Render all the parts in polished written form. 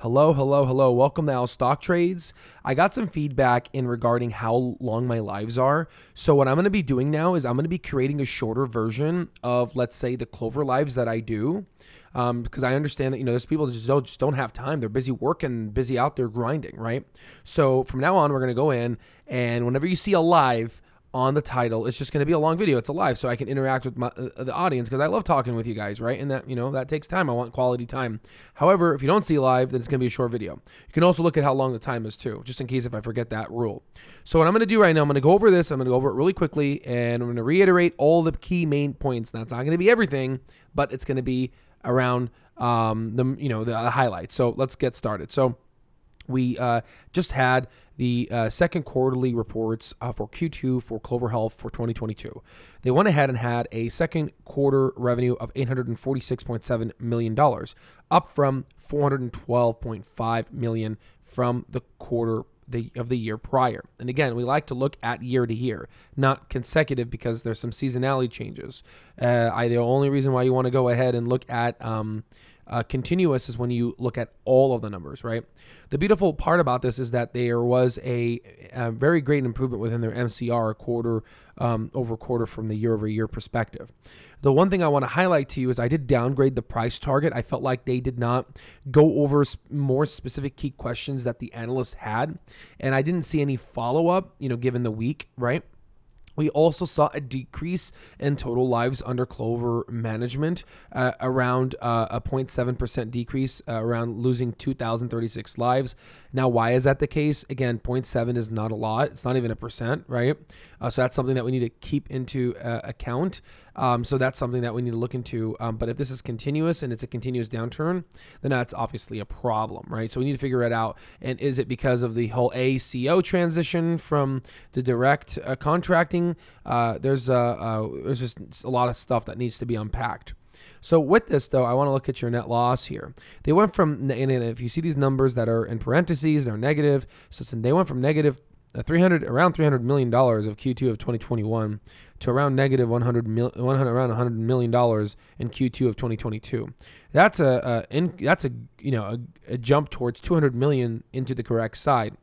Hello, hello, hello. Welcome to Al Stock Trades. I got some feedback in regarding how long my lives are. So what I'm going to be doing now is I'm going to be creating a shorter version of, let's say, the Clover lives that I do. Because I understand that, there's people that just don't have time. They're busy working, busy out there grinding, right? So from now on, we're going to go in, and whenever you see a live on the title, it's just going to be a long video. It's a live, so I can interact with the audience, because I love talking with you guys, right? And that, that takes time. I want quality time. However, if you don't see live, then it's going to be a short video. You can also look at how long the time is too, just in case if I forget that rule. So what I'm going to do right now, I'm going to go over this. I'm going to go over it really quickly, and I'm going to reiterate all the key main points. That's not going to be everything, but it's going to be around the highlights. So let's get started. So we just had the second quarterly reports for Q2 for Clover Health for 2022. They went ahead and had a second quarter revenue of $846.7 million, up from $412.5 million from the quarter of the year prior. And again, we like to look at year to year, not consecutive, because there's some seasonality changes. The only reason why you want to go ahead and look at continuous is when you look at all of the numbers, right? The beautiful part about this is that there was a very great improvement within their MCR quarter over quarter from the year over year perspective. The one thing I want to highlight to you is I did downgrade the price target. I felt like they did not go over more specific key questions that the analyst had, and I didn't see any follow-up, given the week, right? We also saw a decrease in total lives under Clover management, around a 0.7% decrease, around losing 2,036 lives. Now, why is that the case? Again, 0.7 is not a lot. It's not even a percent, right? So that's something that we need to keep into account. So that's something that we need to look into. But if this is continuous and it's a continuous downturn, then that's obviously a problem, right? So we need to figure it out. And is it because of the whole ACO transition from the direct contracting? There's just a lot of stuff that needs to be unpacked. So with this, though, I want to look at your net loss here. They went from, and if you see these numbers that are in parentheses, they're negative. So they went from negative around $300 million of Q2 of 2021 to around negative $100 million in Q2 of 2022. That's a jump towards $200 million into the correct side.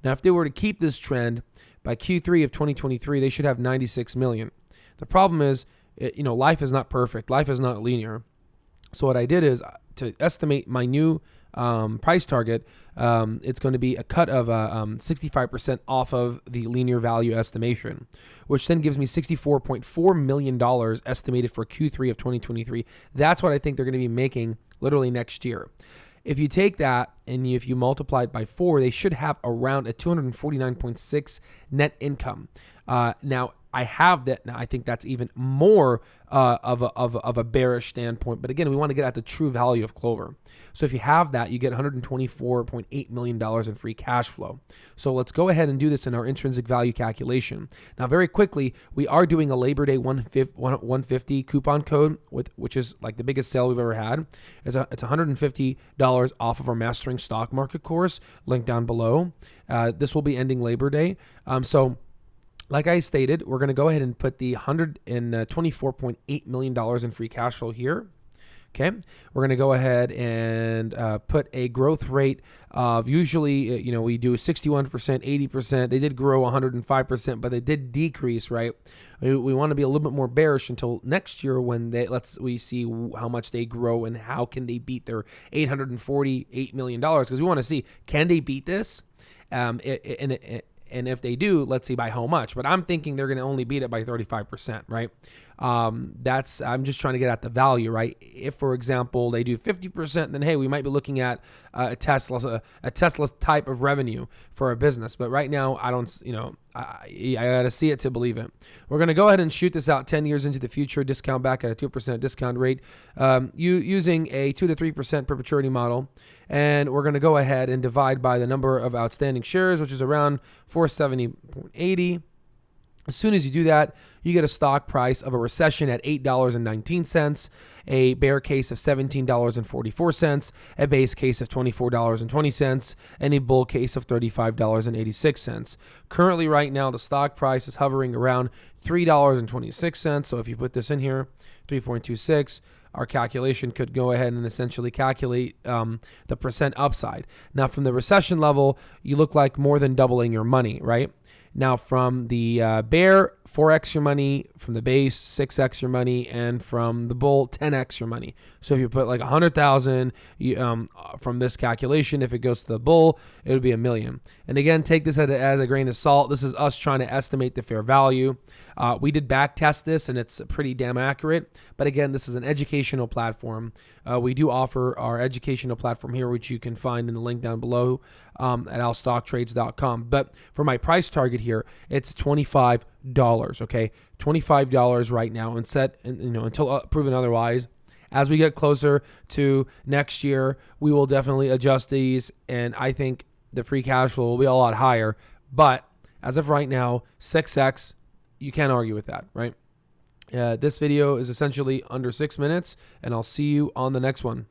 Now, if they were to keep this trend by Q3 of 2023, they should have $96 million. The problem is, life is not perfect. Life is not linear. So what I did is to estimate my new price target, it's going to be a cut of 65% off of the linear value estimation, which then gives me $64.4 million estimated for Q3 of 2023. That's what I think they're going to be making literally next year. If you take that and if you multiply it by 4, they should have around a 249.6 net income. Now, I have that. Now, I think that's even more of a bearish standpoint. But again, we want to get at the true value of Clover. So if you have that, you get $124.8 million in free cash flow. So let's go ahead and do this in our intrinsic value calculation. Now, very quickly, we are doing a Labor Day 150 coupon code, which is like the biggest sale we've ever had. It's $150 off of our Mastering Stock Market course, link down below. This will be ending Labor Day. Like I stated, we're going to go ahead and put the $124.8 million in free cash flow here. Okay, we're going to go ahead and put a growth rate of usually, we do 61%, 80%. They did grow 105%, but they did decrease, right? We want to be a little bit more bearish until next year when we see how much they grow and how can they beat their $848 million, because we want to see, can they beat this? And if they do, let's see by how much. But I'm thinking they're going to only beat it by 35%, right? I'm just trying to get at the value, right? If, for example, they do 50%, then hey, we might be looking at a Tesla type of revenue for a business. But right now, I don't, I got to see it to believe it. We're going to go ahead and shoot this out 10 years into the future, discount back at a 2% discount rate, using a 2 to 3% perpetuity model. And we're going to go ahead and divide by the number of outstanding shares, which is around 470.80. As soon as you do that, you get a stock price of a recession at $8.19, a bear case of $17.44, a base case of $24.20, and a bull case of $35.86. Currently, right now, the stock price is hovering around $3.26. So if you put this in here, 3.26, our calculation could go ahead and essentially calculate the percent upside. Now, from the recession level, you look like more than doubling your money, right? Now, from the bear, 4x your money, from the base, 6x your money, and from the bull, 10x your money. So if you put like 100,000 from this calculation, if it goes to the bull, it would be $1 million. And again, take this as a grain of salt. This is us trying to estimate the fair value. We did back test this, and it's pretty damn accurate. But again, this is an educational platform. We do offer our educational platform here, which you can find in the link down below at alstocktrades.com. But for my price target here, it's $25. Okay, $25 right now, and until proven otherwise. As we get closer to next year, we will definitely adjust these, and I think the free cash flow will be a lot higher. But as of right now, 6x, you can't argue with that, right? This video is essentially under 6 minutes, and I'll see you on the next one.